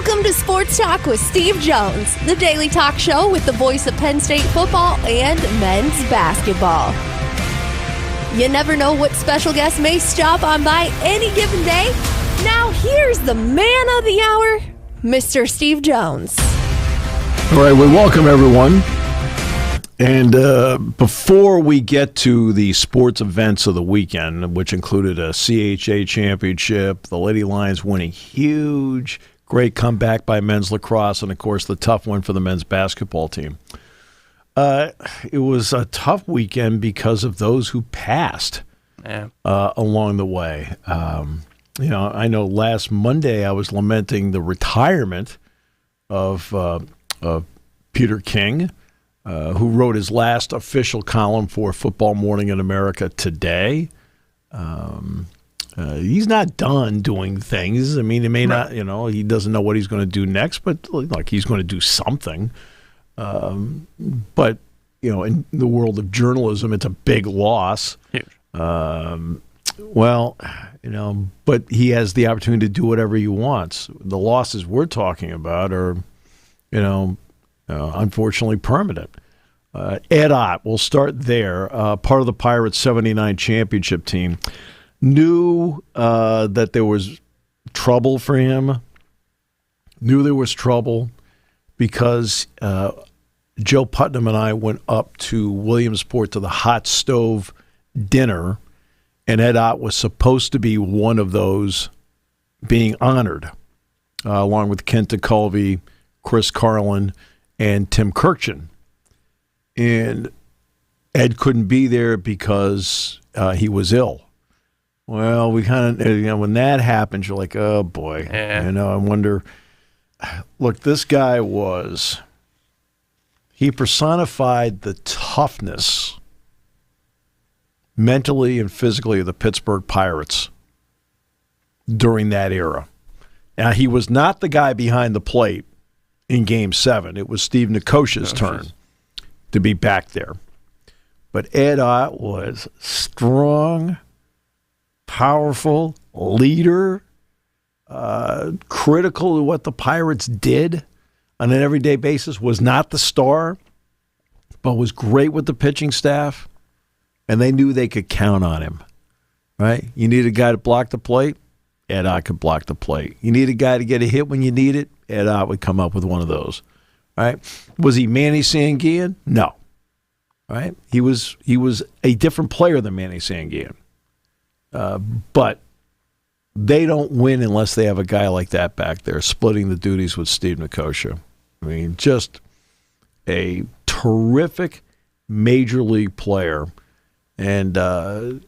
Welcome to Sports Talk with Steve Jones, the daily talk show with the voice of Penn State football and men's basketball. You never know what special guest may stop on by any given day. Now here's the man of the hour, Mr. Steve Jones. All right, well, welcome everyone. And before we get to the sports events of the weekend, which included a CHA championship, the Lady Lions winning huge, great comeback by men's lacrosse, and, of course, the tough one for the men's basketball team. It was a tough weekend because of those who passed along the way. I know last Monday I was lamenting the retirement of Peter King, who wrote his last official column for Football Morning in America today. He's not done doing things. I mean, he may not, he doesn't know what he's going to do next, but like he's going to do something. But, in the world of journalism, it's a big loss. Huge. But he has the opportunity to do whatever he wants. The losses we're talking about are, unfortunately permanent. Ed Ott, we'll start there. Part of the Pirates' 79 championship team. Knew that there was trouble for him. Knew there was trouble because Joe Putnam and I went up to Williamsport to the hot stove dinner, and Ed Ott was supposed to be one of those being honored, along with Kent DeCulvey, Chris Carlin, and Tim Kirkchin. And Ed couldn't be there because he was ill. Well, we kind of, when that happens, you're like, oh, boy. Yeah. I wonder. Look, this guy he personified the toughness mentally and physically of the Pittsburgh Pirates during that era. Now, he was not the guy behind the plate in Game 7. It was Steve Nikosha's turn to be back there. But Ed Ott was strong, powerful, leader, critical of what the Pirates did on an everyday basis, was not the star, but was great with the pitching staff, and they knew they could count on him, right? You need a guy to block the plate, Ed Ott could block the plate. You need a guy to get a hit when you need it, Ed Ott would come up with one of those, right? Was he Manny Sanguillen? No, right? He was a different player than Manny Sanguillen. But they don't win unless they have a guy like that back there splitting the duties with Steve Nikosha. I mean, just a terrific major league player. And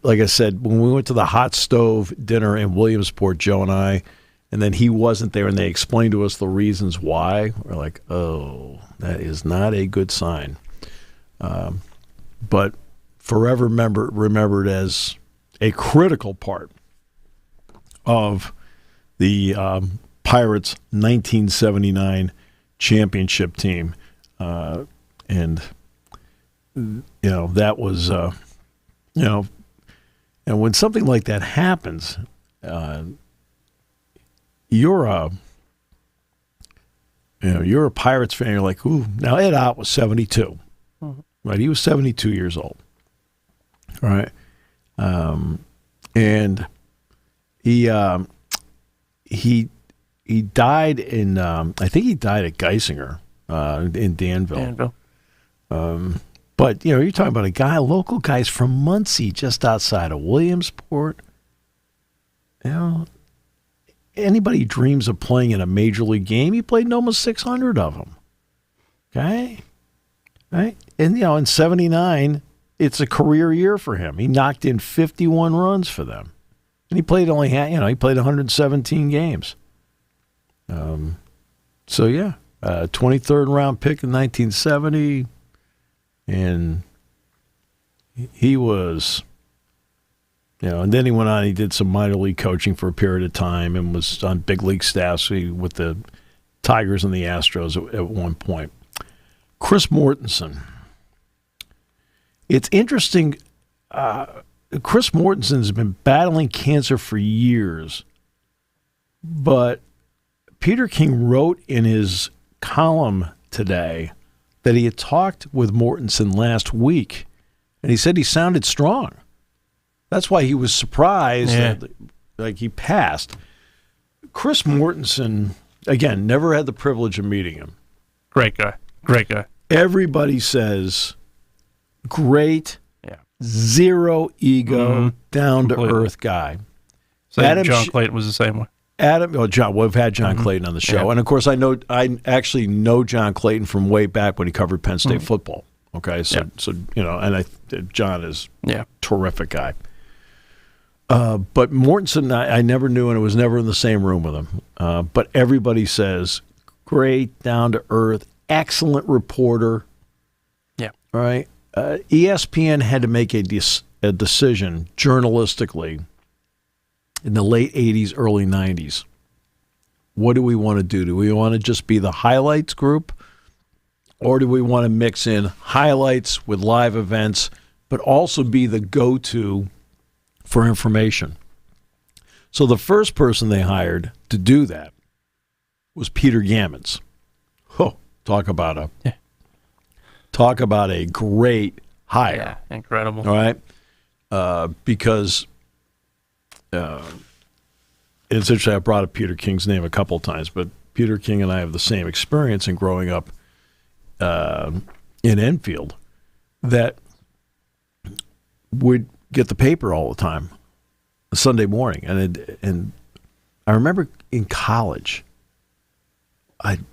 like I said, when we went to the hot stove dinner in Williamsport, Joe and I, and then he wasn't there and they explained to us the reasons why, we're like, oh, that is not a good sign. But forever remembered as a critical part of the Pirates' 1979 championship team. And that was, and when something like that happens, you're a Pirates fan. You're like, ooh. Now Ed Ott was 72, right? He was 72 years old, right? And he died in I think he died at Geisinger in Danville. But you're talking about local guys from Muncie, just outside of Williamsport. Anybody dreams of playing in a major league game, he played in almost 600 of them. Okay, right? And in '79. It's a career year for him. He knocked in 51 runs for them. And he played he played 117 games. 23rd round pick in 1970. And he was, and then he went on, he did some minor league coaching for a period of time and was on big league staffs with the Tigers and the Astros at one point. Chris Mortensen. It's interesting. Chris Mortensen's been battling cancer for years, but Peter King wrote in his column today that he had talked with Mortensen last week, and he said he sounded strong. That's why he was surprised that, like, he passed. Chris Mortensen, again, never had the privilege of meeting him. Great guy. Everybody says great, zero ego, down-to-earth guy. John Clayton was the same way. We've had John Clayton on the show, and of course, I actually know John Clayton from way back when he covered Penn State football. Okay, so John is terrific guy. But Mortensen, I never knew, and it was never in the same room with him. But everybody says great, down to earth, excellent reporter. Yeah. All right. ESPN had to make a decision journalistically in the late 80s, early 90s. What do we want to do? Do we want to just be the highlights group? Or do we want to mix in highlights with live events, but also be the go-to for information? So the first person they hired to do that was Peter Gammons. Oh, talk about a great hire. Yeah, incredible. All right? Because it's interesting, I brought up Peter King's name a couple of times, but Peter King and I have the same experience in growing up in Enfield, that would get the paper all the time, Sunday morning. And I remember in college, I'd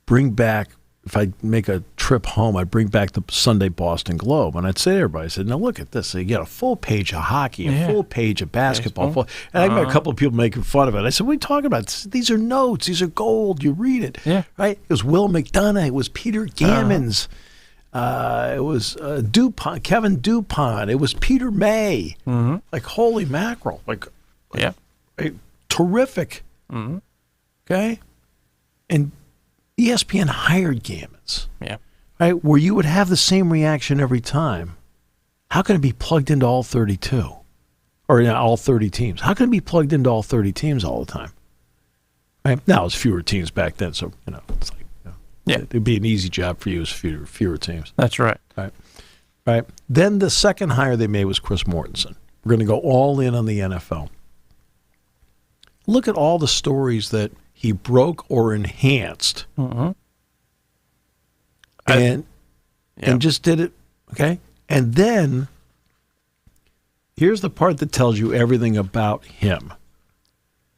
bring back, if I make a trip home, I'd bring back the Sunday Boston Globe, and I'd say to everybody, I said, now look at this. So you get a full page of hockey, a full page of basketball. And I got a couple of people making fun of it. I said, what are you talking about? These are notes. These are gold. You read it. Yeah. Right? It was Will McDonough. It was Peter Gammons. It was DuPont, Kevin DuPont. It was Peter May. Mm-hmm. Like, holy mackerel. Like terrific. Mm-hmm. Okay? And ESPN hired Gammons. Yeah. Right? Where you would have the same reaction every time. How can it be plugged into all 32? Or all 30 teams? How can it be plugged into all 30 teams all the time? Right? Now, it's fewer teams back then, so, it's like, it'd be an easy job for you as fewer teams. That's right. Right. Then the second hire they made was Chris Mortensen. We're going to go all in on the NFL. Look at all the stories that he broke or enhanced, and just did it. Okay, and then here's the part that tells you everything about him.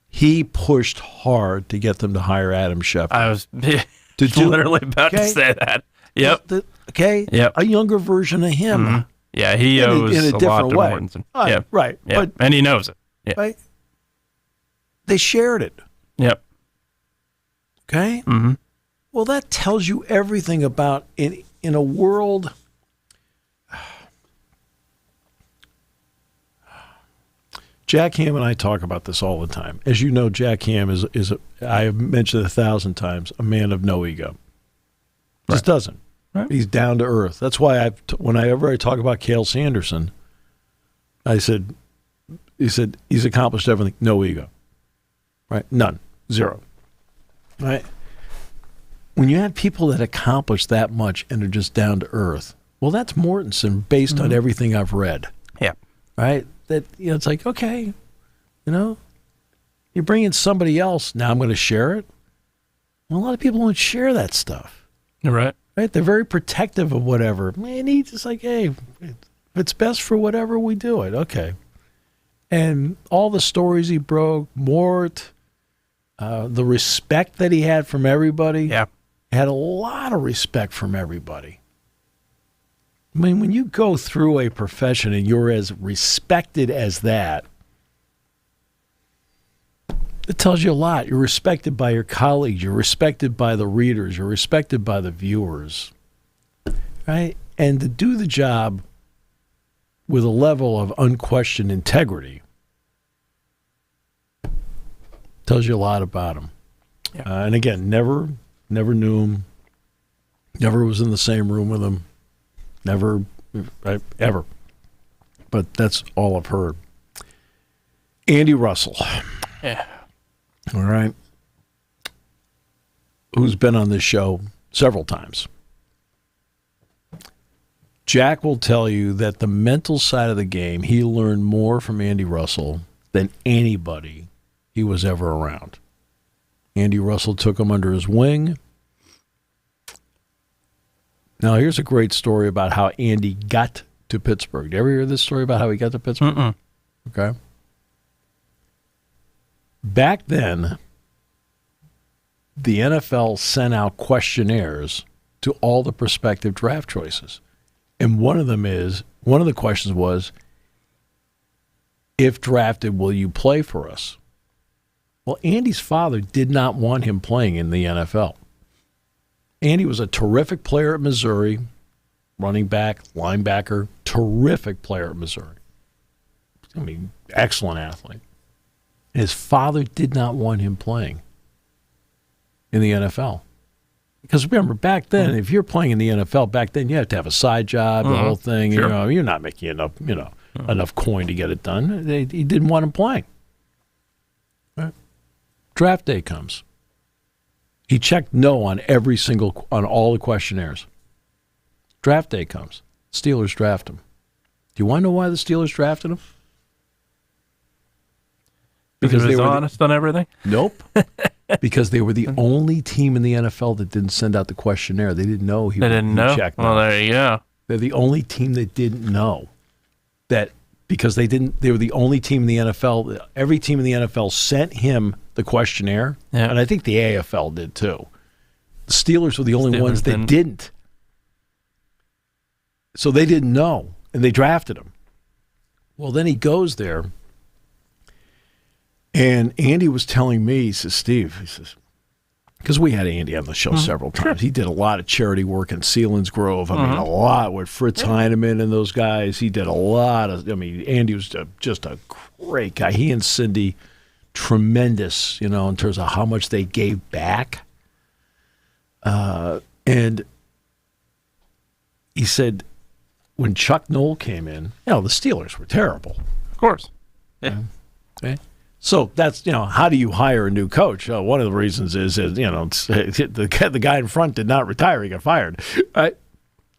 He pushed hard to get them to hire Adam Schefter. I was literally about to say that. Yep. Yep. A younger version of him. Mm-hmm. Yeah, he owes in a different lot way. to Mortensen. Right. Yeah. And he knows it. Yeah. Right. They shared it. Yep. Okay? Mm-hmm. Well, that tells you everything about in a world. Jack Ham and I talk about this all the time. As you know, Jack Ham is I have mentioned 1,000 times, a man of no ego. Just doesn't. Right. He's down to earth. That's why whenever I talk about Cale Sanderson, he said he's accomplished everything. No ego. Right? None. Zero. Right? When you have people that accomplish that much and are just down to earth, well, that's Mortensen based on everything I've read. Yeah. Right? That it's like, okay, you bring in somebody else, now I'm going to share it. Well, a lot of people won't share that stuff. Right. Right? They're very protective of whatever. Man, he's just like, hey, if it's best for whatever, we do it. Okay. And all the stories he broke, Mort, the respect that he had from everybody. Yeah. Had a lot of respect from everybody. I mean, when you go through a profession and you're as respected as that, it tells you a lot. You're respected by your colleagues. You're respected by the readers. You're respected by the viewers. Right? And to do the job with a level of unquestioned integrity tells you a lot about him. Yeah. And again, never knew him, never was in the same room with him, never, ever. But that's all I've heard. Andy Russell. Yeah. All right. who's been on this show several times. Jack will tell you that the mental side of the game, he learned more from Andy Russell than anybody he was ever around. Andy Russell took him under his wing. Now, here's a great story about how Andy got to Pittsburgh. Did you ever hear this story about how he got to Pittsburgh? Mm-mm. Okay. Back then, the NFL sent out questionnaires to all the prospective draft choices. And one of the questions was, if drafted, will you play for us? Well, Andy's father did not want him playing in the NFL. Andy was a terrific player at Missouri, running back, linebacker, terrific player at Missouri. I mean, excellent athlete. His father did not want him playing in the NFL. Because remember, back then, if you're playing in the NFL, back then you have to have a side job, the whole thing. Sure. You're not making enough coin to get it done. He didn't want him playing. Right? Draft day comes. He checked no on on all the questionnaires. Draft day comes. Steelers draft him. Do you want to know why the Steelers drafted him? Because they were honest on everything? Nope. Because they were the only team in the NFL that didn't send out the questionnaire. They didn't know he checked. Well, there you go. They're the only team that didn't know that, because they were the only team in the NFL. Every team in the NFL sent him the questionnaire, and I think the AFL did too. The Steelers were the only ones that didn't. So they didn't know, and they drafted him. Well, then he goes there. And Andy was telling me, he says, Steve, because we had Andy on the show several times. He did a lot of charity work in Sealands Grove. I mean, a lot with Fritz Heineman and those guys. He did a lot of, Andy was just a great guy. He and Cindy, tremendous, in terms of how much they gave back. And he said, when Chuck Noll came in, the Steelers were terrible. Of course. Yeah. Okay. So that's, how do you hire a new coach? One of the reasons is the guy in front did not retire. He got fired. Right?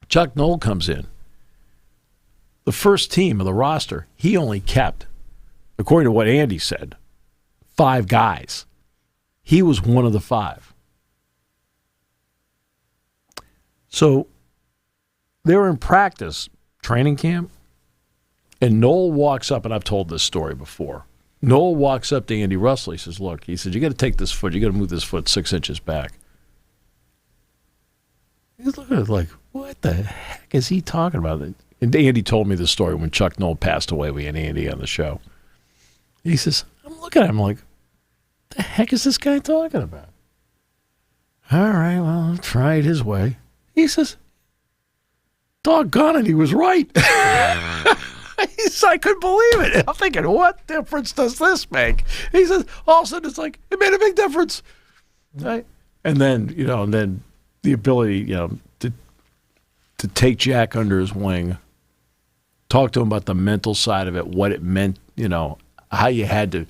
Chuck Noll comes in. The first team of the roster, he only kept, according to what Andy said, 5 guys. He was one of the 5. So they were in practice, training camp, and Noll walks up, and I've told this story before. Noel walks up to Andy Russell. He says, look, you got to take this foot. You got to move this foot 6 inches back. He's looking at it like, what the heck is he talking about? And Andy told me this story when Chuck Noll passed away. We had Andy on the show. He says, I'm looking at him like, what the heck is this guy talking about? All right, well, I'll try it his way. He says, doggone it, he was right. I couldn't believe it. I'm thinking, what difference does this make? He says, all of a sudden, it's like, it made a big difference. Right? And then, then the ability, to take Jack under his wing, talk to him about the mental side of it, what it meant, how you had to,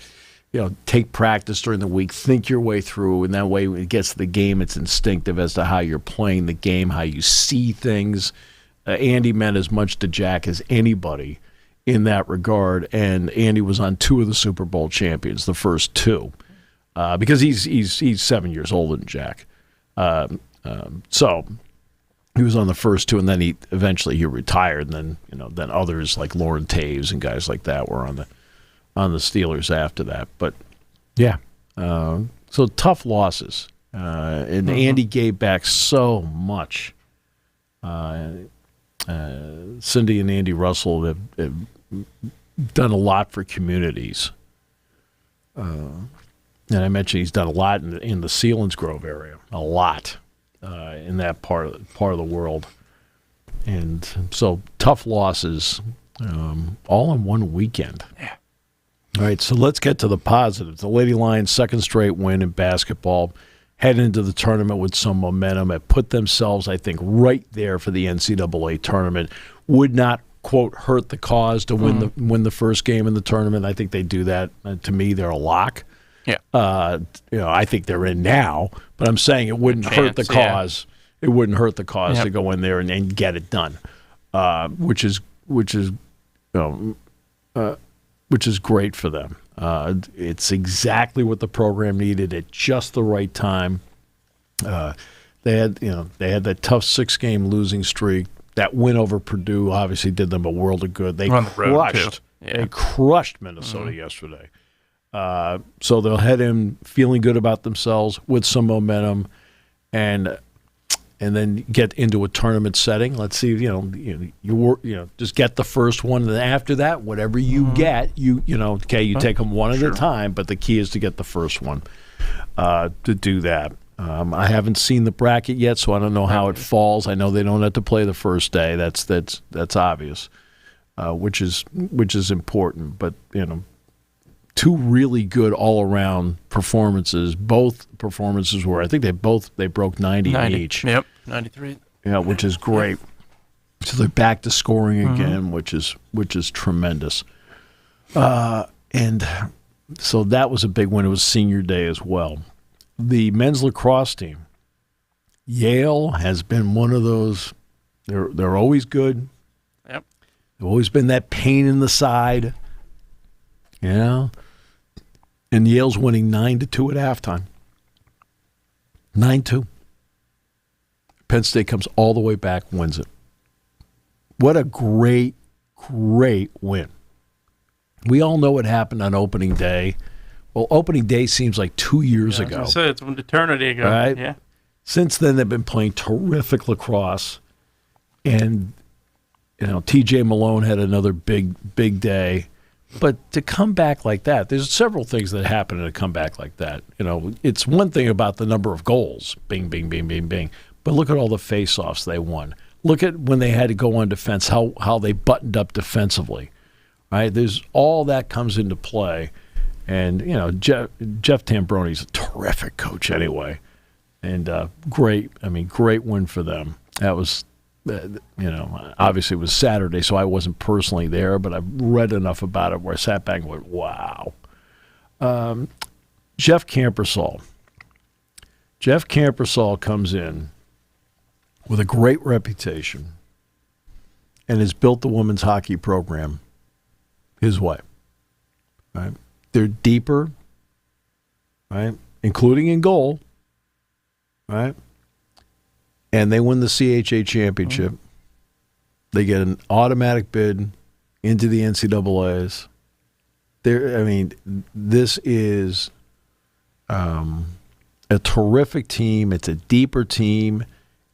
take practice during the week, think your way through, and that way when it gets to the game, it's instinctive as to how you're playing the game, how you see things. Andy meant as much to Jack as anybody in that regard, and Andy was on 2 of the Super Bowl champions, the first 2, because he's 7 years older than Jack. So he was on the first 2, and then he eventually retired, and then then others like Lauren Taves and guys like that were on the Steelers after that. But yeah, so tough losses, and Andy gave back so much. Cindy and Andy Russell have done a lot for communities. And I mentioned he's done a lot in the Sealands Grove area, a lot in that part of the world. And so tough losses all in one weekend. Yeah. All right, so let's get to the positives. The Lady Lions' second straight win in basketball, head into the tournament with some momentum, have put themselves, I think, right there for the NCAA tournament. Would not, quote, hurt the cause to win the first game in the tournament. I think they do that. To me, they're a lock. Yeah. I think they're in now, but I'm saying it wouldn't hurt the cause. Yeah. It wouldn't hurt the cause to go in there and get it done, which is great for them. It's exactly what the program needed at just the right time. They had that tough 6-game losing streak. That win over Purdue obviously did them a world of good. They crushed Minnesota yesterday. So they'll head in feeling good about themselves with some momentum, and then get into a tournament setting. Let's see, you just get the first one, and then after that, whatever you get, you take them one at a time. But the key is to get the first one to do that. I haven't seen the bracket yet, so I don't know how it falls. I know they don't have to play the first day. That's obvious, which is important. But two really good all-around performances. Both performances were, I think they broke 90 each. Yep, 93. Yeah, which is great. So they're back to scoring again, which is tremendous. And so that was a big win. It was senior day as well. The men's lacrosse team, Yale has been one of those. They're always good. Yep. They've always been that pain in the side. And Yale's winning 9-2 at halftime. 9-2. Penn State comes all the way back, wins it. What a great, great win. We all know what happened on opening day. Well, opening day seems like 2 years ago. So it's an eternity ago. Right? Yeah. Since then, they've been playing terrific lacrosse. And, TJ Malone had another big day. But to come back like that, there's several things that happen in a comeback like that. It's one thing about the number of goals. Bing, bing, bing, bing, bing. But look at all the face-offs they won. Look at when they had to go on defense, how they buttoned up defensively. Right? There's all that comes into play. And, Jeff Tambroni's a terrific coach anyway. And great win for them. That was, obviously it was Saturday, so I wasn't personally there, but I've read enough about it where I sat back and went, wow. Jeff Campersall. Jeff Campersall comes in with a great reputation and has built the women's hockey program his way. Right? They're deeper, right? Including in goal, right? And they win the CHA championship. They get an automatic bid into the NCAAs. This is a terrific team. It's a deeper team.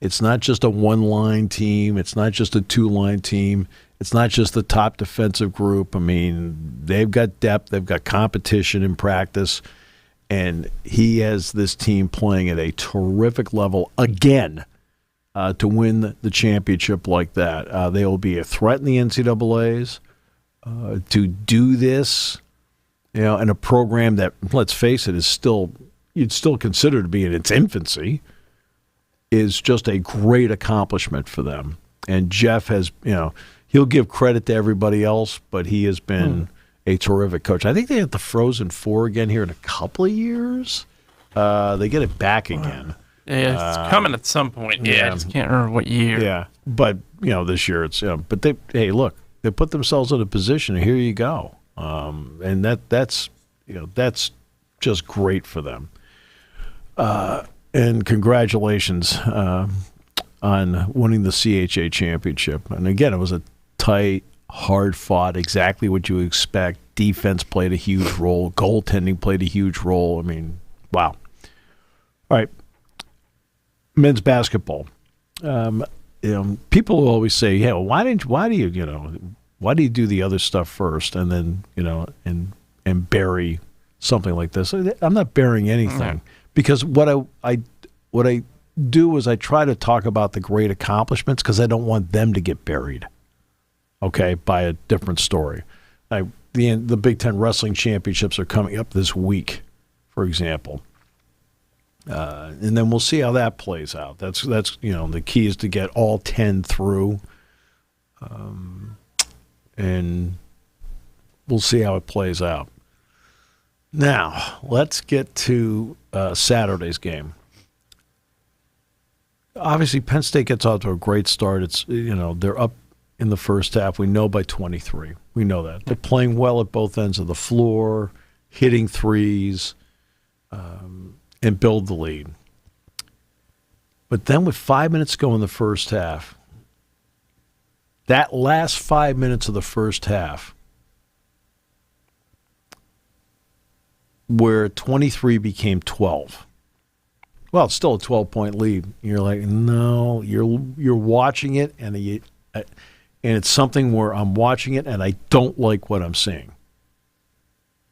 It's not just a one-line team. It's not just a two-line team. It's not just the top defensive group. They've got depth. They've got competition in practice. And he has this team playing at a terrific level again to win the championship like that. They will be a threat in the NCAAs to do this, in a program that, let's face it, you'd still consider to be in its infancy, is just a great accomplishment for them. And Jeff has, he'll give credit to everybody else, but he has been a terrific coach. I think they have the Frozen Four again here in a couple of years. They get it back again. Yeah, it's coming at some point. Yeah, I just can't remember what year. Yeah, but this year it's. But they put themselves in a position. And here you go, and that's just great for them. And congratulations on winning the CHA championship. And again, it was a tight, hard-fought, exactly what you expect. Defense played a huge role. Goaltending played a huge role. Wow. All right. Men's basketball. People will always say, "Yeah, well, why do you do the other stuff first and then and bury something like this?" I'm not burying anything because what I do is I try to talk about the great accomplishments because I don't want them to get buried. Okay, by a different story. The Big Ten Wrestling Championships are coming up this week, for example. And then we'll see how that plays out. That's the key is to get all 10 through, and we'll see how it plays out. Now, let's get to Saturday's game. Obviously, Penn State gets out to a great start. It's they're up in the first half. We know by 23. We know that. They're playing well at both ends of the floor, hitting threes, and build the lead. But then with 5 minutes to go in the first half, that last 5 minutes of the first half, where 23 became 12. Well, it's still a 12-point lead. You're like, no, you're watching it, and it's something where I'm watching it, and I don't like what I'm seeing.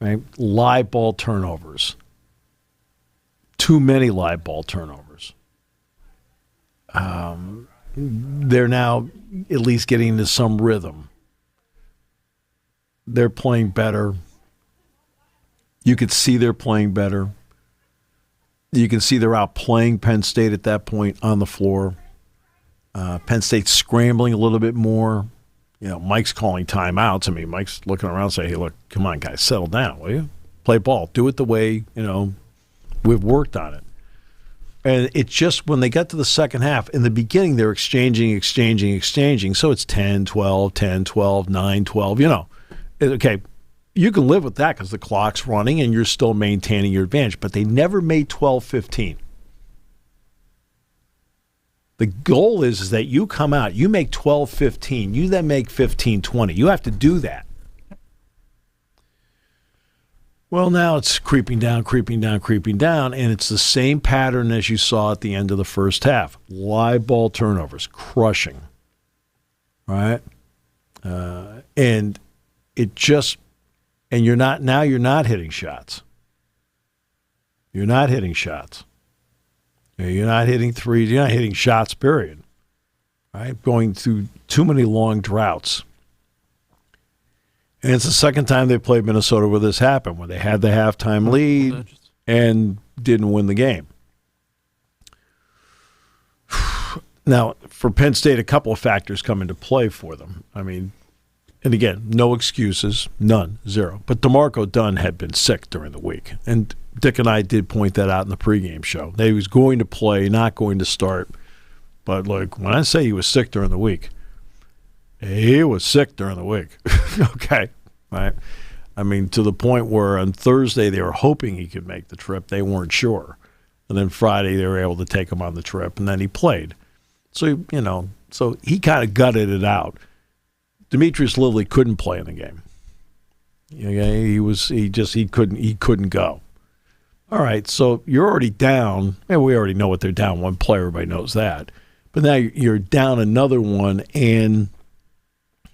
Right? Live ball turnovers. Too many live ball turnovers. They're now at least getting into some rhythm. They're playing better. You could see they're playing better. You can see they're outplaying Penn State at that point on the floor. Penn State's scrambling a little bit more. Mike's calling timeouts. I mean, Mike's looking around saying, hey, look, come on, guys, settle down, will you? Play ball. Do it the way, we've worked on it. And it's just when they got to the second half, in the beginning, they're exchanging. So it's 10, 12, 10, 12, 9, 12, Okay, you can live with that because the clock's running and you're still maintaining your advantage. But they never made 12-15. The goal is that you come out, you make 12-15, you then make 15-20. You have to do that. Well, now it's creeping down, and it's the same pattern as you saw at the end of the first half. Live ball turnovers, crushing. Right? And it just, and you're not hitting shots. You're not hitting shots. You're not hitting threes. You're not hitting shots, period. Right? Going through too many long droughts. And it's the second time they played Minnesota where this happened, where they had the halftime lead and didn't win the game. Now, for Penn State, a couple of factors come into play for them. I mean, and again, no excuses, none, zero. But DeMarco Dunn had been sick during the week. And Dick and I did point that out in the pregame show. That he was going to play, not going to start. But, look, when I say he was sick during the week, he was sick during the week. Okay, right? I mean, to the point where on Thursday they were hoping he could make the trip. They weren't sure. And then Friday they were able to take him on the trip, and then he played. So, so he kind of gutted it out. Demetrius Lilly couldn't play in the game. He couldn't go. All right, so you're already down, and we already know what they're down one player, everybody knows that. But now you're down another one, and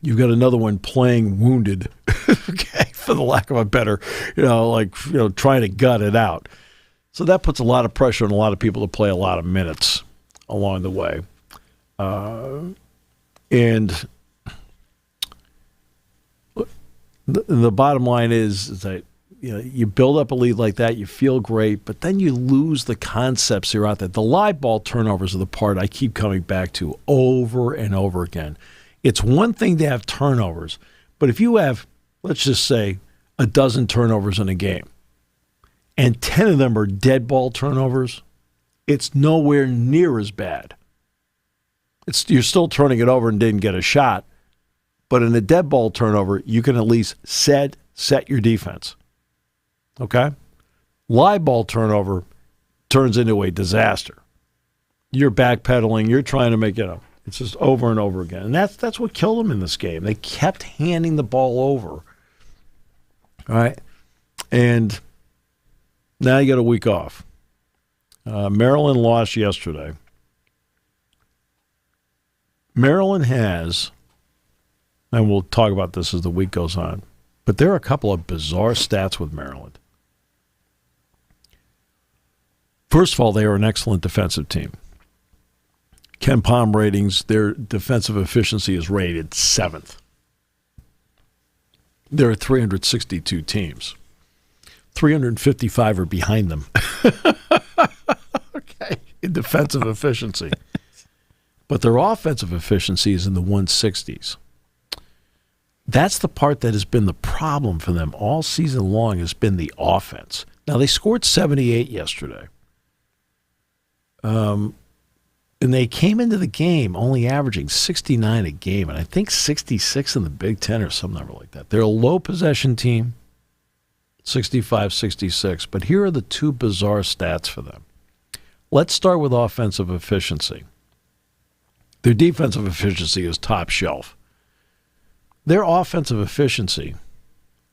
you've got another one playing wounded, okay, for the lack of a better, trying to gut it out. So that puts a lot of pressure on a lot of people to play a lot of minutes along the way. And the bottom line is that you build up a lead like that, you feel great, but then you lose the concepts that are out there. The live ball turnovers are the part I keep coming back to over and over again. It's one thing to have turnovers, but if you have, let's just say, a dozen turnovers in a game, and 10 of them are dead ball turnovers, it's nowhere near as bad. You're still turning it over and didn't get a shot, but in a dead ball turnover, you can at least set your defense. Okay? Live ball turnover turns into a disaster. You're backpedaling. You're trying to make it up. It's just over and over again. And that's what killed them in this game. They kept handing the ball over. All right? And now you got a week off. Maryland lost yesterday. Maryland has, and we'll talk about this as the week goes on, but there are a couple of bizarre stats with Maryland. First of all, they are an excellent defensive team. Ken Pom ratings, their defensive efficiency is rated 7th. There are 362 teams. 355 are behind them. Okay, in defensive efficiency. But their offensive efficiency is in the 160s. That's the part that has been the problem for them all season long, has been the offense. Now, they scored 78 yesterday. And they came into the game only averaging 69 a game, and I think 66 in the Big Ten or some number like that. They're a low possession team, 65-66. But here are the two bizarre stats for them. Let's start with offensive efficiency. Their defensive efficiency is top shelf. Their offensive efficiency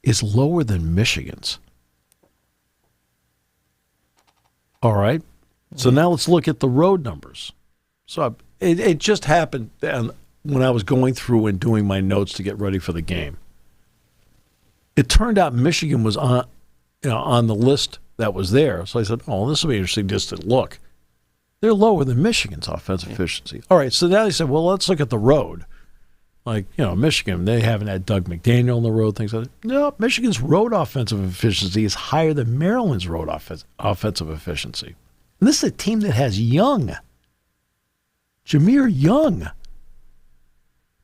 is lower than Michigan's. All right. So now let's look at the road numbers. So it just happened when I was going through and doing my notes to get ready for the game. It turned out Michigan was on the list that was there. So I said, oh, this will be interesting just to look. They're lower than Michigan's offensive efficiency. All right, so now they said, well, let's look at the road. Like, Michigan, they haven't had Doug McDaniel on the road, things like that. No, Michigan's road offensive efficiency is higher than Maryland's road offensive efficiency. And this is a team that has Young. Jameer Young.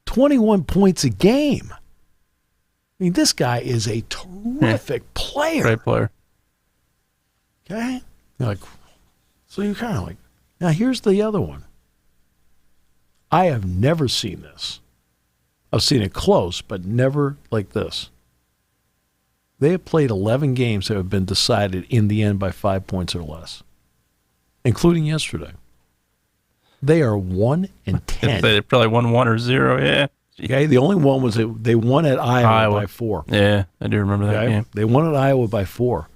21 points a game. I mean, this guy is a terrific player. Great player. Okay? So you're kind of like, now here's the other one. I have never seen this. I've seen it close, but never like this. They have played 11 games that have been decided in the end by 5 points or less, including yesterday. They are 1-10. They probably won 1 or 0, yeah. Okay, the only one was they won at Iowa by 4. Yeah, I do remember that game. They won at Iowa by 4.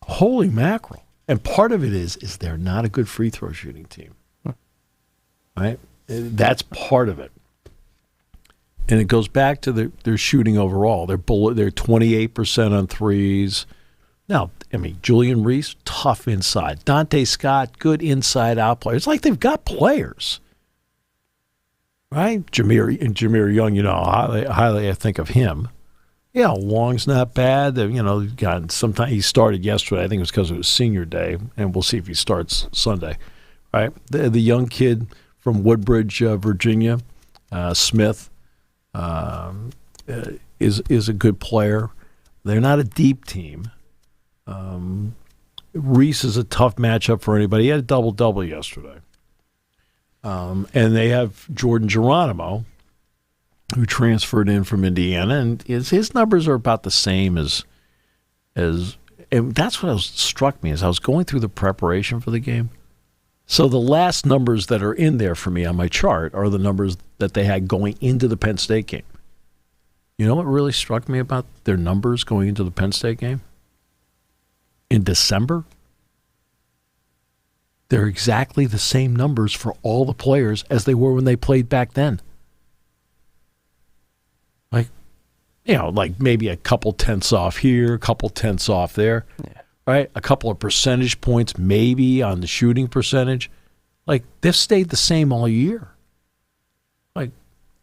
Holy mackerel. And part of it is they're not a good free throw shooting team. Right? That's part of it. And it goes back to their shooting overall. They're 28% on threes. Now, I mean, Julian Reese, tough inside. Dante Scott, good inside-out player. It's like they've got players. Right? Jameer Young, highly I think of him. Yeah, Long's not bad. Sometimes he started yesterday. I think it was because it was senior day, and we'll see if he starts Sunday. Right? The young kid from Woodbridge, Virginia, Smith, is a good player. They're not a deep team. Reese is a tough matchup for anybody. He had a double-double yesterday. And they have Jordan Geronimo, who transferred in from Indiana, and his numbers are about the same as and that's what struck me as I was going through the preparation for the game. So the last numbers that are in there for me on my chart are the numbers that they had going into the Penn State game. You know what really struck me about their numbers going into the Penn State game? In December, they're exactly the same numbers for all the players as they were when they played back then. Like maybe a couple tenths off here, a couple tenths off there, right? A couple of percentage points maybe on the shooting percentage. Like, they've stayed the same all year. Like,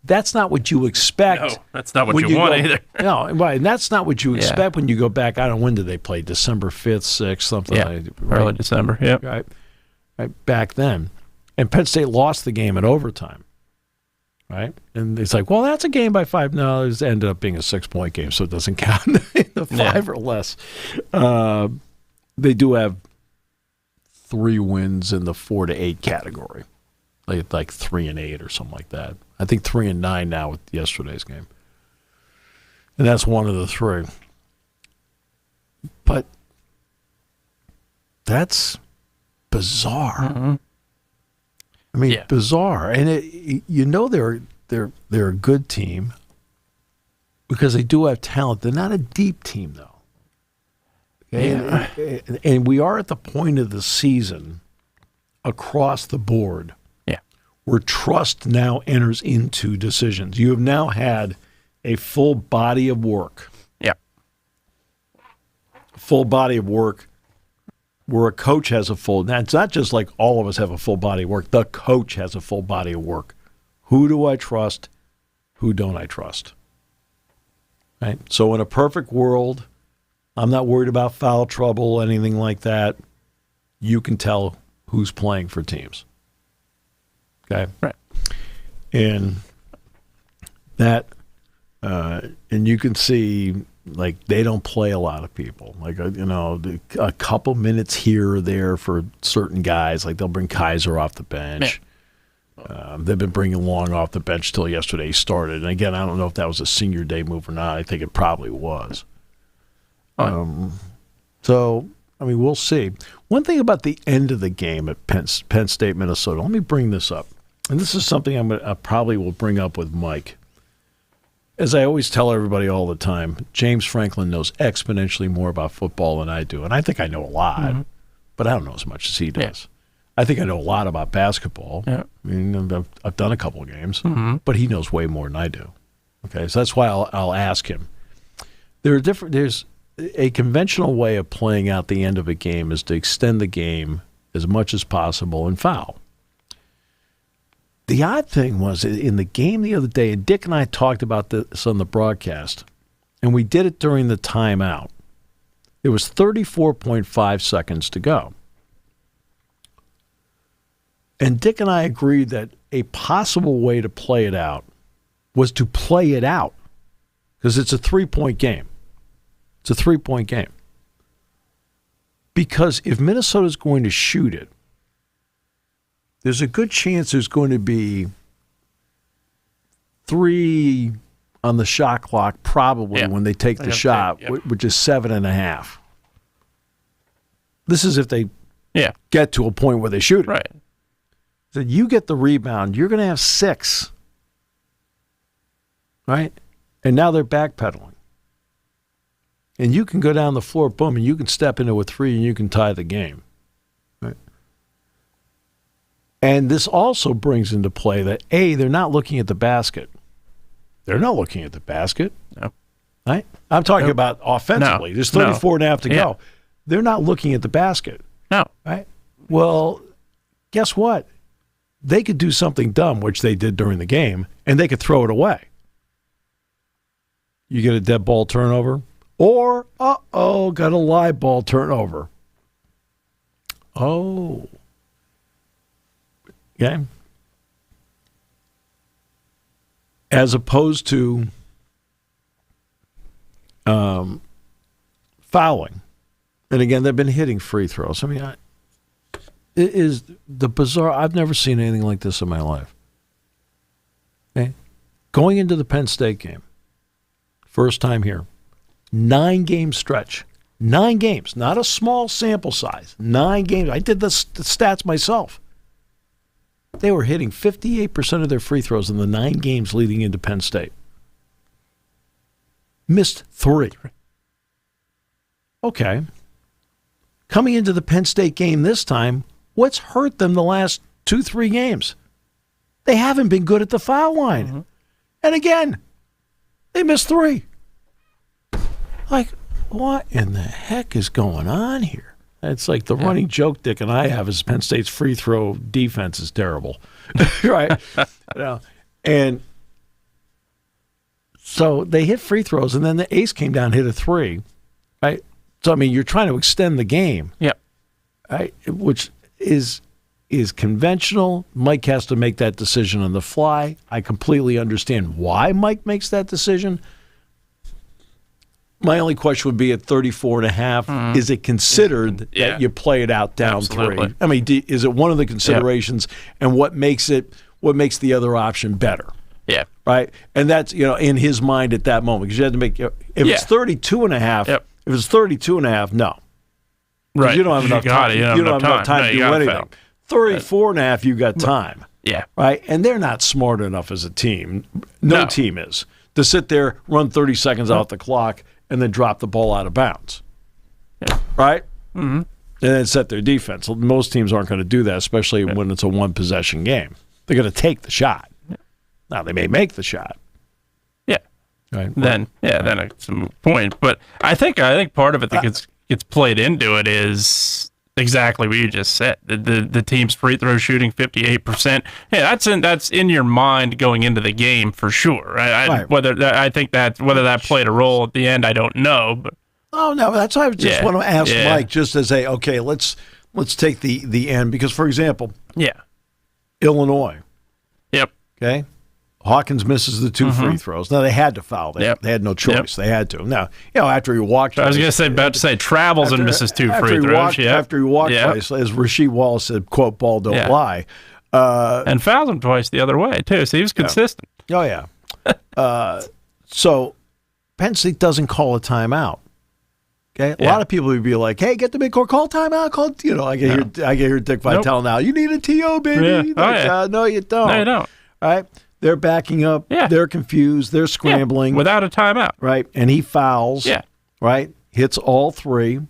that's not what you expect. No, that's not what you want either. No, right, and that's not what you expect when you go back. I don't know, when did they play? December 5th, 6th, something like that. Right? Early December, yeah. Right, back then. And Penn State lost the game in overtime. Right? And it's like, well, that's a game by 5. No, it ended up being a 6-point game, so it doesn't count. The 5 or less. They do have 3 wins in the 4 to 8 category. Like 3 and 8 or something like that. I think 3 and 9 now with yesterday's game. And that's one of the 3. But that's bizarre. Mm-hmm. I mean, bizarre, and they're a good team because they do have talent. They're not a deep team, though. Okay? Yeah. And we are at the point of the season across the board where trust now enters into decisions. You have now had a full body of work. Yeah, full body of work. Where a coach has a full, now it's not just like all of us have a full body of work. The coach has a full body of work. Who do I trust? Who don't I trust? Right? So in a perfect world, I'm not worried about foul trouble, anything like that. You can tell who's playing for teams. Okay? Right. And that and you can see, like, they don't play a lot of people. Like, a couple minutes here or there for certain guys. Like, they'll bring Kaiser off the bench. They've been bringing Long off the bench till yesterday started. And again, I don't know if that was a senior day move or not. I think it probably was. So, I mean, we'll see. One thing about the end of the game at Penn State, Minnesota, let me bring this up. And this is something I probably will bring up with Mike. As I always tell everybody all the time, James Franklin knows exponentially more about football than I do. And I think I know a lot, but I don't know as much as he does. I think I know a lot about basketball. Yeah. I mean, I've done a couple of games, but he knows way more than I do. Okay, so that's why I'll ask him. There's a conventional way of playing out the end of a game is to extend the game as much as possible and foul. The odd thing was in the game the other day, and Dick and I talked about this on the broadcast, and we did it during the timeout. It was 34.5 seconds to go. And Dick and I agreed that a possible way to play it out was to play it out because it's a 3-point game. It's a 3-point game. Because if Minnesota's going to shoot it, there's a good chance there's going to be 3 on the shot clock probably when they take the shot, which is 7.5. This is if they get to a point where they shoot it. Right. So you get the rebound, you're going to have 6. Right? And now they're backpedaling. And you can go down the floor, boom, and you can step into a 3 and you can tie the game. Right? And this also brings into play that, A, they're not looking at the basket. They're not looking at the basket. No. Right? I'm talking about offensively. No. There's 34 and a half to go. They're not looking at the basket. No. Right? Well, guess what? They could do something dumb, which they did during the game, and they could throw it away. You get a dead ball turnover, or, got a live ball turnover. Oh. Okay. As opposed to fouling. And again, they've been hitting free throws. I mean, it is the bizarre. I've never seen anything like this in my life. Okay? Going into the Penn State game, first time here, 9-game stretch. 9 games, not a small sample size. 9 games. I did the stats myself. They were hitting 58% of their free throws in the 9 games leading into Penn State. Missed 3. Okay. Coming into the Penn State game this time, what's hurt them the last 2-3 games? They haven't been good at the foul line. And again, they missed 3. Like, what in the heck is going on here? It's like the running joke Dick and I have is Penn State's free throw defense is terrible. Right? And so they hit free throws, and then the ace came down and hit a 3. Right? So, I mean, you're trying to extend the game. Yep. Right? Which is conventional. Mike has to make that decision on the fly. I completely understand why Mike makes that decision. My only question would be at 34.5, is it considered that you play it out down 3? I mean, is it one of the considerations, and what makes the other option better? Yeah. Right? And that's, in his mind at that moment, because you had to make, if it's 32.5, if it's 32.5, no. Right. You don't have enough time. You don't have enough time to do anything. 34.5, you got time. Yeah. Right? And they're not smart enough as a team. No team is. To sit there, run 30 seconds off the clock, and then drop the ball out of bounds. Yeah. Right? Mm-hmm. And then set their defense. Most teams aren't going to do that, especially when it's a one-possession game. They're going to take the shot. Yeah. Now, they may make the shot. Yeah. Right. Then it's a moot point. But I think part of it that gets played into it is exactly what you just said. The team's free throw shooting 58%. Yeah, that's in your mind going into the game for sure. Right? Whether that played a role at the end, I don't know. But no, that's why I just want to ask Mike just to say, okay, let's take the end because, for example, Illinois. Yep. Okay, Hawkins misses the 2 free throws. Now, they had to foul. They had no choice. They had to. Now, after he walked... I was about to say, travels and misses 2 free throws. After he walked twice, as Rasheed Wallace said, quote, ball don't lie. And fouled him twice the other way, too, so he was consistent. Oh, yeah. So, Penn State doesn't call a timeout. Okay, a lot of people would be like, "Hey, get the midcourt, call timeout, call." I get here, Dick Vitale now. You need a TO, baby. Yeah. No, you don't. No, you don't. All right, they're backing up. Yeah. They're confused. They're scrambling without a timeout. Right, and he fouls. Yeah. Right, hits all 3.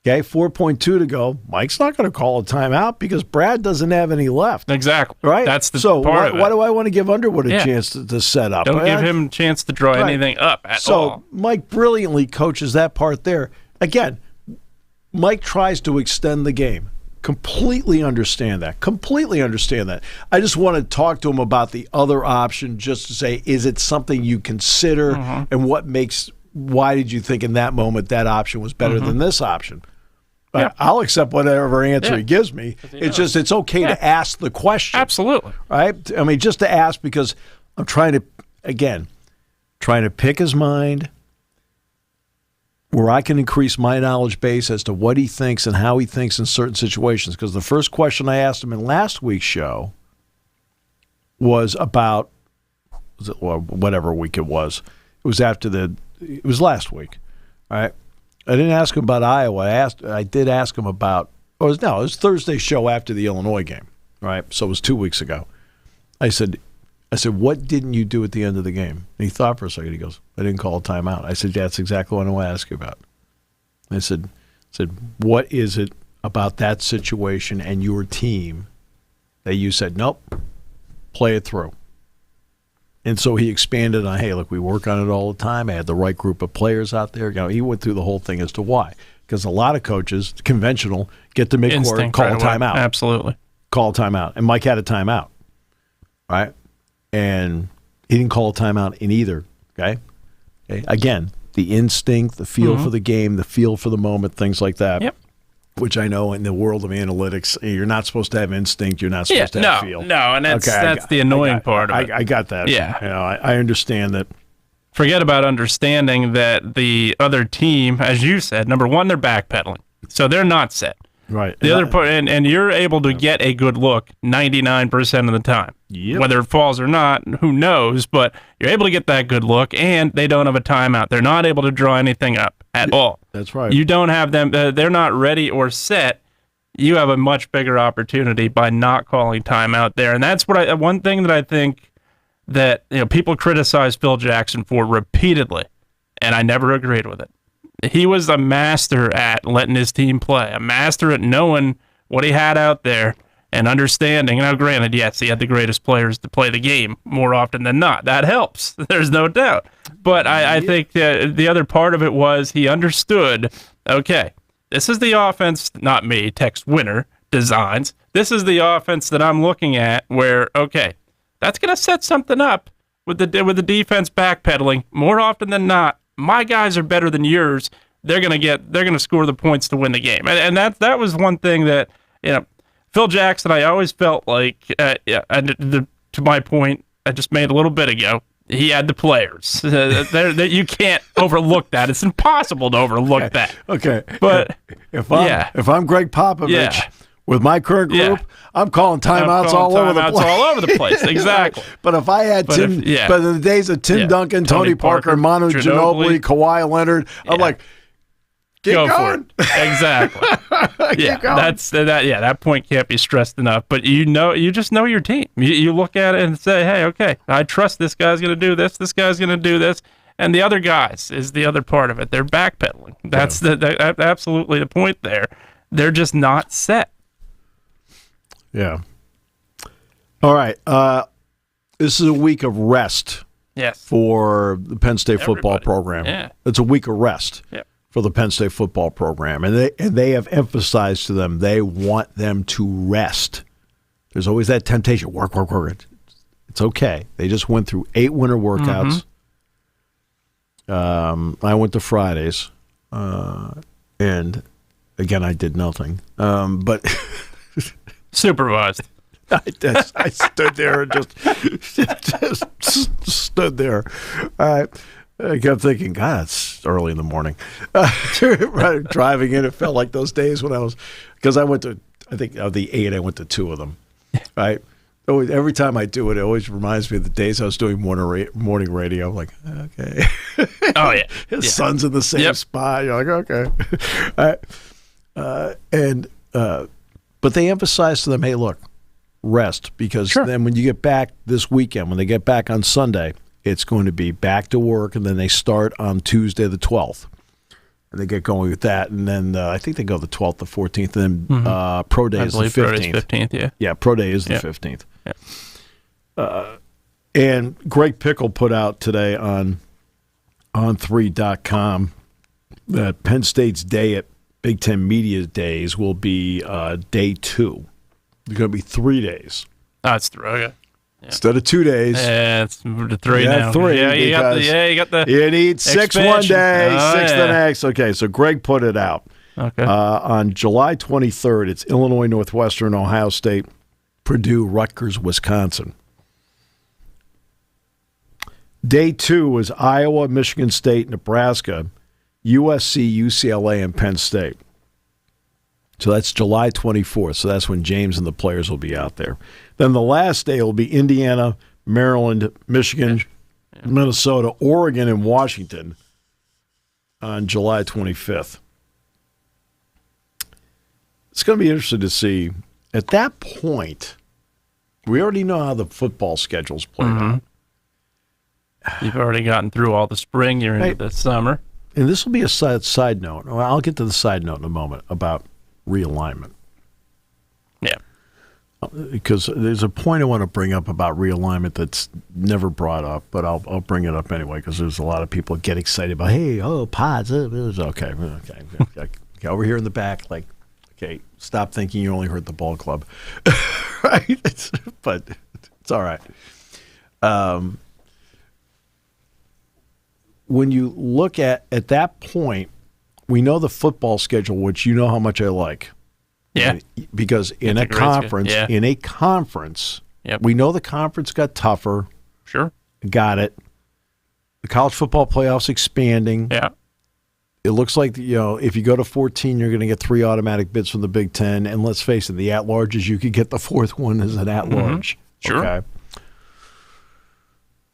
Okay, 4.2 to go. Mike's not going to call a timeout because Brad doesn't have any left. Exactly. Right? That's the part of it. Why do I want to give Underwood a chance to set up? Don't give him a chance to draw anything up at all. So Mike brilliantly coaches that part there. Again, Mike tries to extend the game. Completely understand that. I just want to talk to him about the other option just to say, is it something you consider and why did you think in that moment that option was better than this option? I'll accept whatever answer he gives me. It's okay to ask the question. Absolutely. Right? I mean, just to ask because I'm trying to pick his mind where I can increase my knowledge base as to what he thinks and how he thinks in certain situations. Because the first question I asked him in last week's show was about, whatever week it was. It was last week. All right. I didn't ask him about Iowa. I did ask him about, it was Thursday's show after the Illinois game, right? So it was 2 weeks ago. I said, what didn't you do at the end of the game? And he thought for a second. He goes, I didn't call a timeout. I said, that's exactly what I want to ask you about. I said, what is it about that situation and your team that you said, nope, play it through? And so he expanded on, hey, look, we work on it all the time. I had the right group of players out there. He went through the whole thing as to why. Because a lot of coaches, conventional, get to midcourt and call a timeout. Absolutely. Call a timeout. And Mike had a timeout, right? And he didn't call a timeout in either, okay? Again, the instinct, the feel for the game, the feel for the moment, things like that. Yep. Which I know in the world of analytics, you're not supposed to have instinct. You're not supposed to have feel. No, and that's the annoying part of it. I got that. Yeah. I understand that. Forget about understanding that the other team, as you said, number one, they're backpedaling. So they're not set. Right. The other part, and you're able to get a good look 99% of the time. Yep. Whether it falls or not, who knows? But you're able to get that good look, and they don't have a timeout. They're not able to draw anything up at all. That's right. You don't have them. They're not ready or set. You have a much bigger opportunity by not calling timeout there, and that's one thing that I think that people criticize Phil Jackson for repeatedly, and I never agreed with it. He was a master at letting his team play, a master at knowing what he had out there and understanding. Now, granted, yes, he had the greatest players to play the game more often than not. That helps. There's no doubt. But I think the other part of it was he understood, okay, this is the offense, not me, Tex Winter designs. This is the offense that I'm looking at where, okay, that's going to set something up with the defense backpedaling more often than not. My guys are better than yours. They're gonna score the points to win the game, and that was one thing that Phil Jackson. I always felt like, to my point, I just made a little bit ago. He had the players. You can't overlook that. It's impossible to overlook that. Okay, but if I'm Greg Popovich. With my current group, I'm calling timeouts all over the place. Exactly. But if I had but in the days of Tim Duncan, Tony Parker, Manu Ginobili, Kawhi Leonard, I'm like, keep going. For it. Exactly. Keep going. That point can't be stressed enough. But you just know your team. You look at it and say, hey, okay, I trust this guy's going to do this. This guy's going to do this. And the other guys is the other part of it. They're backpedaling. That's absolutely the point there. They're just not set. Yeah. All right. This is a week of rest. Yes. For the Penn State football program. Yeah. It's a week of rest. Yep. For the Penn State football program, and they have emphasized to them they want them to rest. There's always that temptation. Work. It's okay. They just went through 8 winter workouts. I went to Fridays, and again I did nothing. But. Supervised. I stood there and just stood there. I kept thinking, God, it's early in the morning. Driving in, it felt like those days when because I went to, I think of the 8, I went to 2 of them, right? Every time I do it, it always reminds me of the days I was doing morning radio. I'm like, okay. Oh, yeah. His son's in the same spot. You're like, okay. All right. But they emphasize to them, hey, look, rest. Because then when you get back this weekend, when they get back on Sunday, it's going to be back to work, and then they start on Tuesday the 12th. And they get going with that. And then I think they go the 12th, the 14th, and then Pro Day is the 15th. Pro Day is 15th, yeah. Yeah, Pro Day is the 15th. Yeah. And Greg Pickle put out today on On3.com that Penn State's day at Big Ten Media Days will be day 2. It's going to be 3 days. Oh, it's 3. Okay. Yeah. Instead of 2 days. Yeah, it's moved to 3 now. 3. Yeah, you got the you need 6 expansion. one day, 6 the yeah. next. Okay, so Greg put it out. Okay. On July 23rd, it's Illinois, Northwestern, Ohio State, Purdue, Rutgers, Wisconsin. Day 2 is Iowa, Michigan State, Nebraska, USC, UCLA, and Penn State. So that's July 24th. So that's when James and the players will be out there. Then the last day will be Indiana, Maryland, Michigan, Minnesota, Oregon, and Washington on July 25th. It's going to be interesting to see. At that point, we already know how the football schedule's played out. You've already gotten through all the spring. You're into the summer. And this will be a side note. Well, I'll get to the side note in a moment about realignment. Yeah. Because there's a point I want to bring up about realignment that's never brought up, but I'll bring it up anyway because there's a lot of people get excited about, pods. Okay. Over here in the back, like, okay, stop thinking you only heard the ball club. Right? But it's all right. When you look at that point, we know the football schedule, which you know how much I like. Yeah. Because in a conference, we know the conference got tougher. Sure. Got it. The college football playoffs expanding. Yeah. It looks like, if you go to 14, you're going to get 3 automatic bids from the Big Ten. And let's face it, the at-larges, you could get the 4th one as an at-large. Sure. Okay.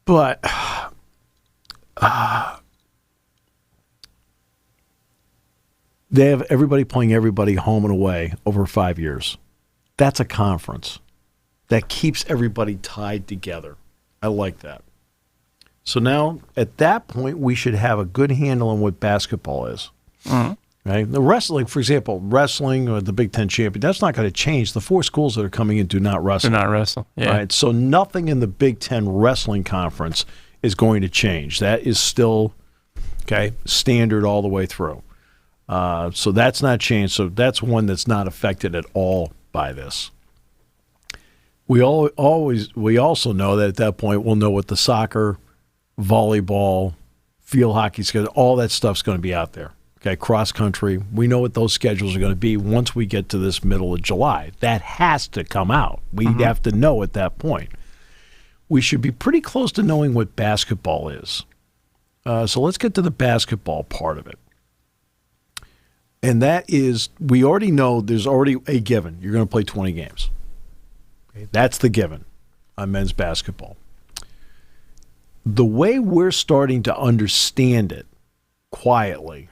But they have everybody playing everybody home and away over 5 years. That's a conference. That keeps everybody tied together. I like that. So now, at that point, we should have a good handle on what basketball is. Right? The wrestling, for example, or the Big Ten champion, that's not going to change. The 4 schools that are coming in do not wrestle. Do not wrestle. Yeah. Right? So nothing in the Big Ten wrestling conference is going to change. That is still standard all the way through. So that's not changed. So that's one that's not affected at all by this. We also know that at that point we'll know what the soccer, volleyball, field hockey schedule, all that stuff's going to be out there. Okay, cross country. We know what those schedules are going to be once we get to this middle of July. That has to come out. We have to know at that point. We should be pretty close to knowing what basketball is. So let's get to the basketball part of it. And that is, we already know there's already a given. You're going to play 20 games. Okay? That's the given on men's basketball. The way we're starting to understand it quietly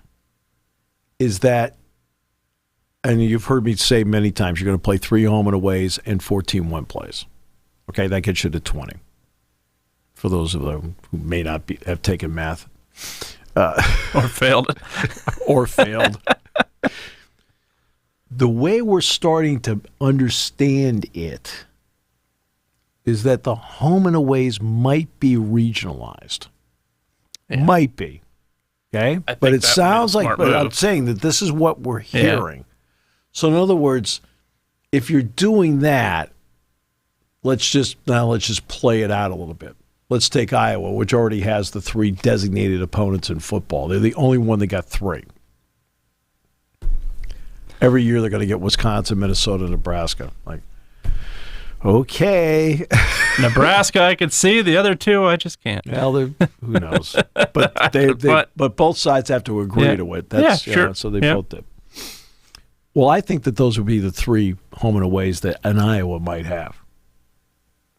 is that, and you've heard me say many times, you're going to play 3 home and aways and 14 win plays. Okay, that gets you to 20. For those of them who may not have taken math. Or failed. Or failed. The way we're starting to understand it is that the home and aways might be regionalized. Yeah. Might be. Okay? But it sounds like, but I'm saying that this is what we're hearing. Yeah. So in other words, if you're doing that, let's just play it out a little bit. Let's take Iowa, which already has the 3 designated opponents in football. They're the only one that got 3. Every year they're going to get Wisconsin, Minnesota, Nebraska. Like, Okay. Nebraska, I could see. The other two, I just can't. Well, who knows? But both sides have to agree to it. That's, sure. So they both did. Well, I think that those would be the 3 home and aways that an Iowa might have.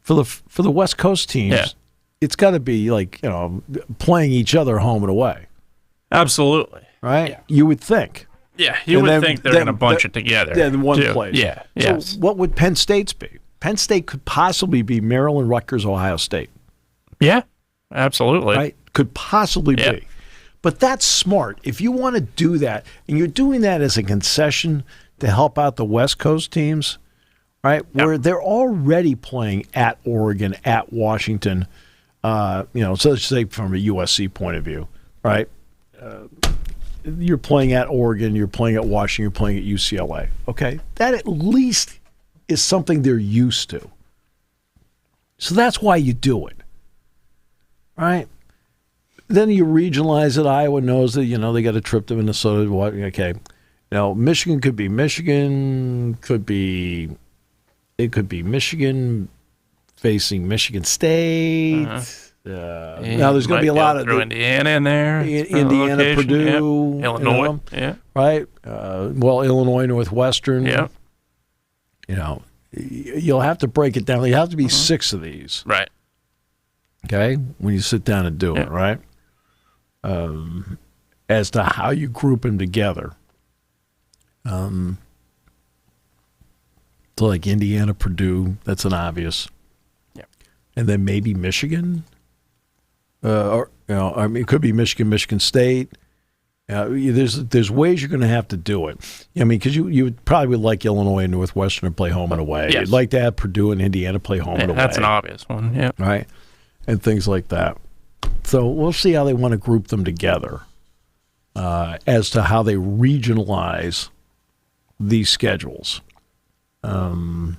For the West Coast teams, it's got to be like, playing each other home and away. Absolutely. Right? Yeah. You would think. Yeah, you would think they're going to bunch it together. In one place. Yeah, So what would Penn State's be? Penn State could possibly be Maryland, Rutgers, Ohio State. Yeah, absolutely. Right? Could possibly be. But that's smart. If you want to do that, and you're doing that as a concession to help out the West Coast teams, right, where they're already playing at Oregon, at Washington, so let's say from a USC point of view, right? You're playing at Oregon, you're playing at Washington, you're playing at UCLA. Okay? That at least is something they're used to. So that's why you do it. Right? Then you regionalize it. Iowa knows that, they got a trip to Minnesota. Okay. Michigan could be Michigan, it could be Michigan facing Michigan State. Now there's going to be a lot of Indiana in there. Indiana, Purdue, Illinois, right? Illinois, Northwestern. Yeah. You'll have to break it down. You have to be 6 of these, right? Okay, when you sit down and do it, right? As to how you group them together. So like Indiana, Purdue, that's an obvious. Yeah. And then maybe Michigan. It could be Michigan, Michigan State. There's ways you're going to have to do it. Because you would probably like Illinois and Northwestern to play home and away. Yes. You'd like to have Purdue and Indiana play home and away. That's an obvious one, yeah. Right? And things like that. So we'll see how they want to group them together as to how they regionalize these schedules. Maybe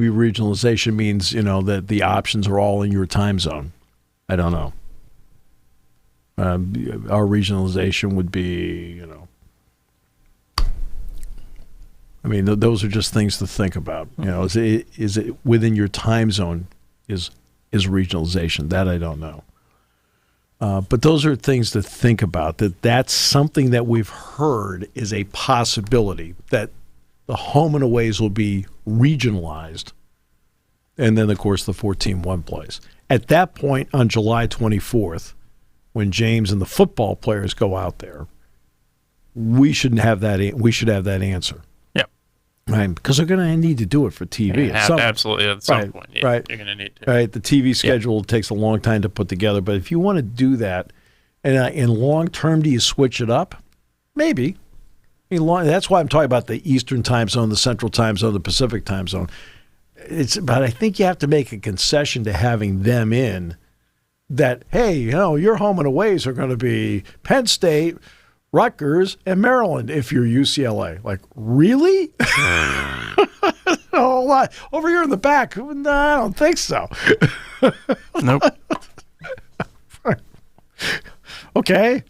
regionalization means, that the options are all in your time zone. I don't know. Our regionalization would be, those are just things to think about. Is it within your time zone is regionalization? That I don't know. But those are things to think about, that's something that we've heard is a possibility, that the home and aways will be regionalized. And then, of course, the 14-1 plays. At that point, on July 24th, when James and the football players go out there, we should have that answer. Yep. Right, because they're going to need to do it for TV. Absolutely, at some point. Yeah, right. You're going to need to. Right, the TV schedule takes a long time to put together, but if you want to do that, and in long term, do you switch it up? Maybe. That's why I'm talking about the Eastern time zone, the Central time zone, the Pacific time zone. But I think you have to make a concession to having them in that, hey, your home and aways are going to be Penn State, Rutgers, and Maryland if you're UCLA. Like, really? A whole lot. Over here in the back, no, I don't think so. Nope. Okay.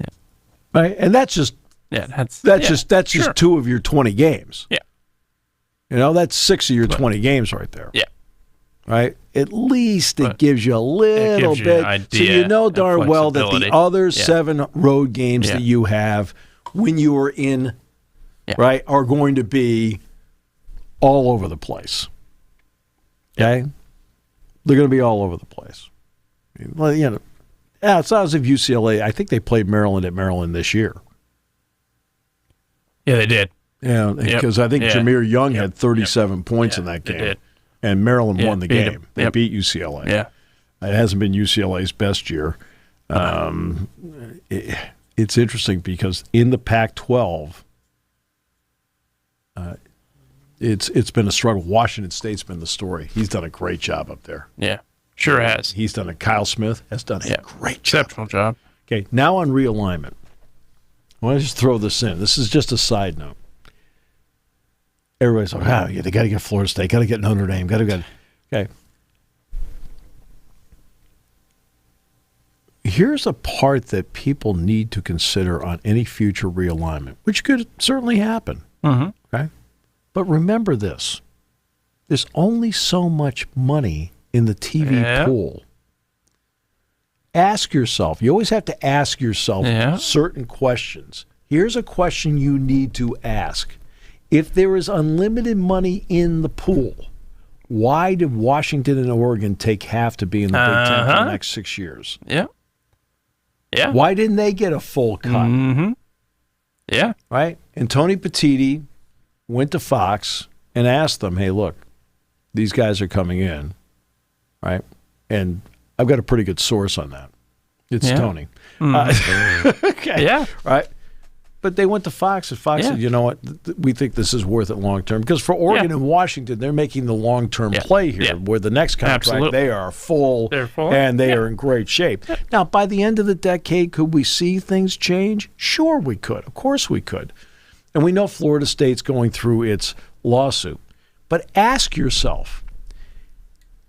Yeah. Right, and that's just just 2 of your 20 games. Yeah. That's 6 of your 20 games right there. Yeah. Right? At least it gives you a little bit. So you know darn well that the other 7 road games that you have when you are in, right, are going to be all over the place. Okay? They're going to be all over the place. Well, it's not as if UCLA, I think they played Maryland at Maryland this year. Yeah, they did. Yeah, because I think Jameer Young had 37 points in that game. They did. And Maryland won the game. They Yep. beat UCLA. Yeah. It hasn't been UCLA's best year. It's interesting because in the Pac-12, it's been a struggle. Washington State's been the story. He's done a great job up there. Yeah, sure has. He's done it. Kyle Smith has done a great job. Exceptional job. Okay, now on realignment. I want to just throw this in. This is just a side note. Everybody's like, they got to get Florida State, got to get Notre Dame, got to get. Okay. here's a part that people need to consider on any future realignment, which could certainly happen. Okay? But remember this. There's only so much money in the TV pool. Ask yourself. You always have to ask yourself certain questions. Here's a question you need to ask. If there is unlimited money in the pool, why did Washington and Oregon take half to be in the Big Ten for the next 6 years? Yeah. Yeah. Why didn't they get a full cut? Yeah. Right? And Tony Petitti went to Fox and asked them, hey, look, these guys are coming in, right? And I've got a pretty good source on that. It's Tony. Okay. Yeah. Right? But they went to Fox, and Fox said, you know what, we think this is worth it long term. Because for Oregon and Washington, they're making the long-term play here, where the next contract, they are full, and they are in great shape. Now, by the end of the decade, could we see things change? Sure we could. Of course we could. And we know Florida State's going through its lawsuit. But ask yourself,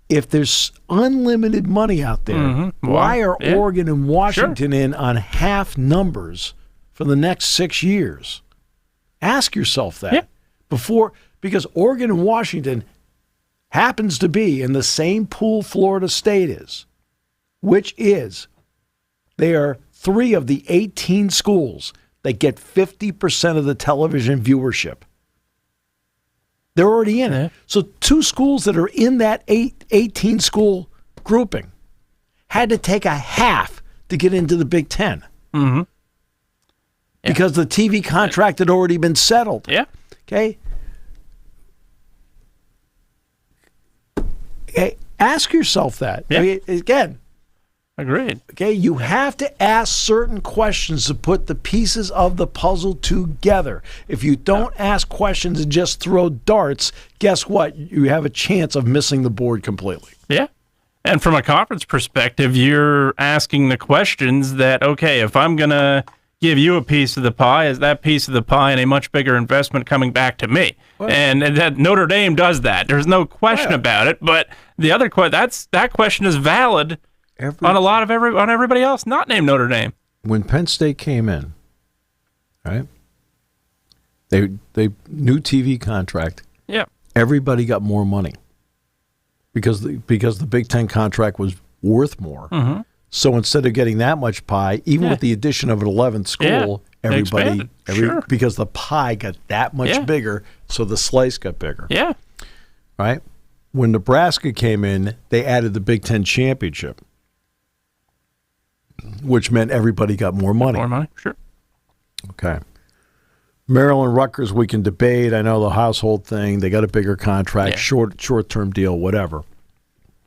if there's unlimited money out there, why are Oregon and Washington in on half numbers for the next 6 years? Ask yourself that because Oregon and Washington happens to be in the same pool Florida State is, which is they are 3 of the 18 schools that get 50% of the television viewership. They're already in it. So 2 schools that are in that 18 school grouping had to take a half to get into the Big Ten. Because the TV contract had already been settled. Yeah. Okay? Ask yourself that. Yeah. I mean, again. Agreed. Okay? You have to ask certain questions to put the pieces of the puzzle together. If you don't ask questions and just throw darts, guess what? You have a chance of missing the board completely. Yeah. And from a conference perspective, you're asking the questions that, okay, if I'm going to give you a piece of the pie, is that piece of the pie and a much bigger investment coming back to me? Well, and that Notre Dame does that. There's no question about it. But the other that question is valid on on everybody else not named Notre Dame. When Penn State came in, right? They new TV contract. Yeah. Everybody got more money because the Big Ten contract was worth more. So instead of getting that much pie, even with the addition of an 11th school, everybody because the pie got that much bigger, so the slice got bigger. Yeah. Right? When Nebraska came in, they added the Big Ten championship, which meant everybody got more money. More money, sure. Okay. Maryland, Rutgers, we can debate. I know the household thing. They got a bigger contract, short-term deal, whatever.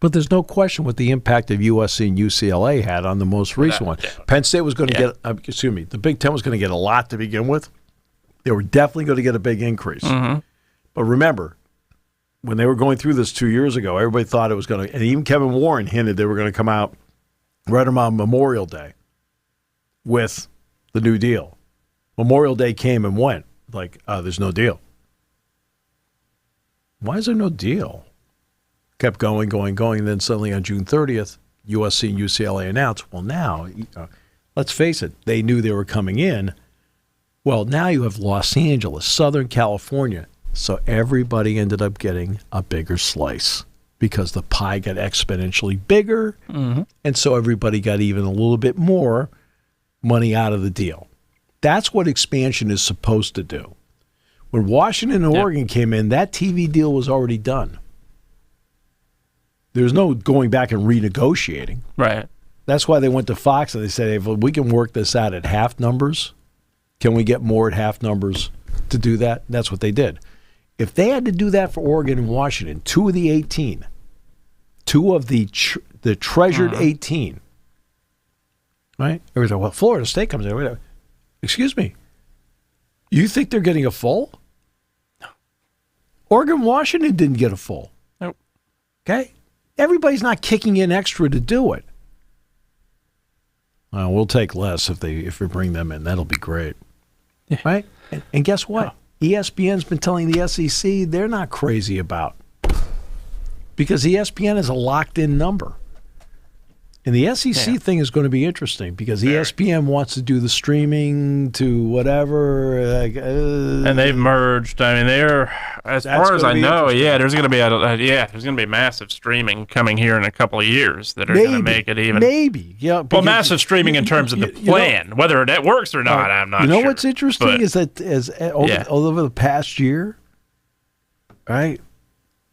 But there's no question what the impact of USC and UCLA had on the most recent one. Penn State was going to get, the Big Ten was going to get a lot to begin with. They were definitely going to get a big increase. But remember, when they were going through this 2 years ago, everybody thought it was going to, and even Kevin Warren hinted they were going to come out right around Memorial Day with the new deal. Memorial Day came and went. Like, there's no deal. Why is there no deal? Kept going, and then suddenly on June 30th, USC and UCLA announced, well, now, let's face it, they knew they were coming in. Well, now you have Los Angeles, Southern California. So everybody ended up getting a bigger slice because the pie got exponentially bigger, and so everybody got even a little bit more money out of the deal. That's what expansion is supposed to do. When Washington and Oregon came in, that TV deal was already done. There's no going back and renegotiating. Right. That's why they went to Fox and they said, if we can work this out at half numbers, can we get more at half numbers to do that? That's what they did. If they had to do that for Oregon and Washington, 2 of the 18, 2 of the treasured 18, right? Everybody's like, well, Florida State comes in. Excuse me. You think they're getting a full? No. Oregon, Washington didn't get a full. Nope. Okay? Everybody's not kicking in extra to do it. We'll take less if we bring them in. That'll be great. Yeah. Right? And guess what? ESPN's been telling the SEC they're not crazy about, because ESPN is a locked-in number. And the SEC thing is going to be interesting because ESPN wants to do the streaming to whatever. And they've merged. I mean, they're, as far as I know, there's going to be there's going to be massive streaming coming here in a couple of years that are going to make it even. Maybe, yeah. Well, massive streaming in terms of the plan, whether that works or not, I'm not sure. You know what's interesting is that over the past year, right?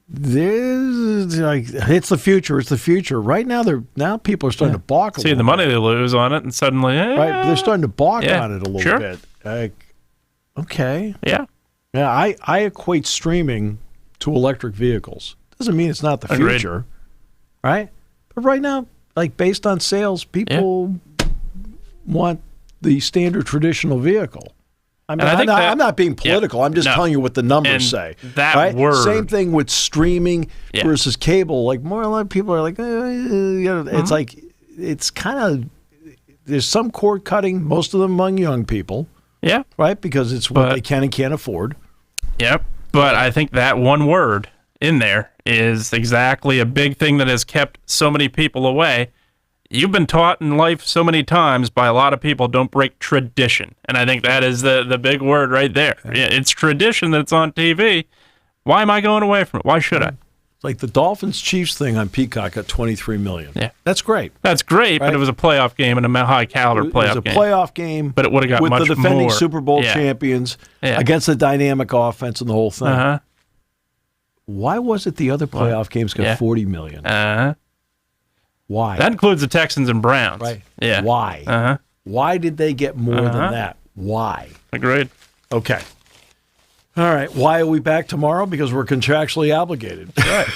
There's like it's the future. It's the future. Right now, people are starting to balk. See the money they lose on it, and suddenly, right? They're starting to balk on it a little bit. Like, okay, yeah. I equate streaming to electric vehicles. Doesn't mean it's not the future, right? But right now, like based on sales, people want the standard traditional vehicle. I mean, I'm not being political. I'm just telling you what the numbers say. That word. Same thing with streaming versus cable. Like a lot of people are like, it's like it's kind of there's some cord cutting. Most of them among young people. Yeah. Right, because it's what they can and can't afford. Yep. But I think that one word in there is exactly a big thing that has kept so many people away. You've been taught in life so many times by a lot of people, don't break tradition. And I think that is the big word right there. It's tradition that's on TV. Why am I going away from it? Why should I? It's like the Dolphins-Chiefs thing on Peacock at $23 million. Yeah. That's great. That's great, right? But it was a playoff game and a high-caliber playoff game. It was a playoff game. But it would have got much more. With the defending Super Bowl champions against a dynamic offense and the whole thing. Uh-huh. Why was it the other playoff games got $40 million? Uh-huh. Why? That includes the Texans and Browns. Right. Yeah. Why? Uh-huh. Why did they get more than that? Why? Agreed. Okay. All right. Why are we back tomorrow? Because we're contractually obligated. Right.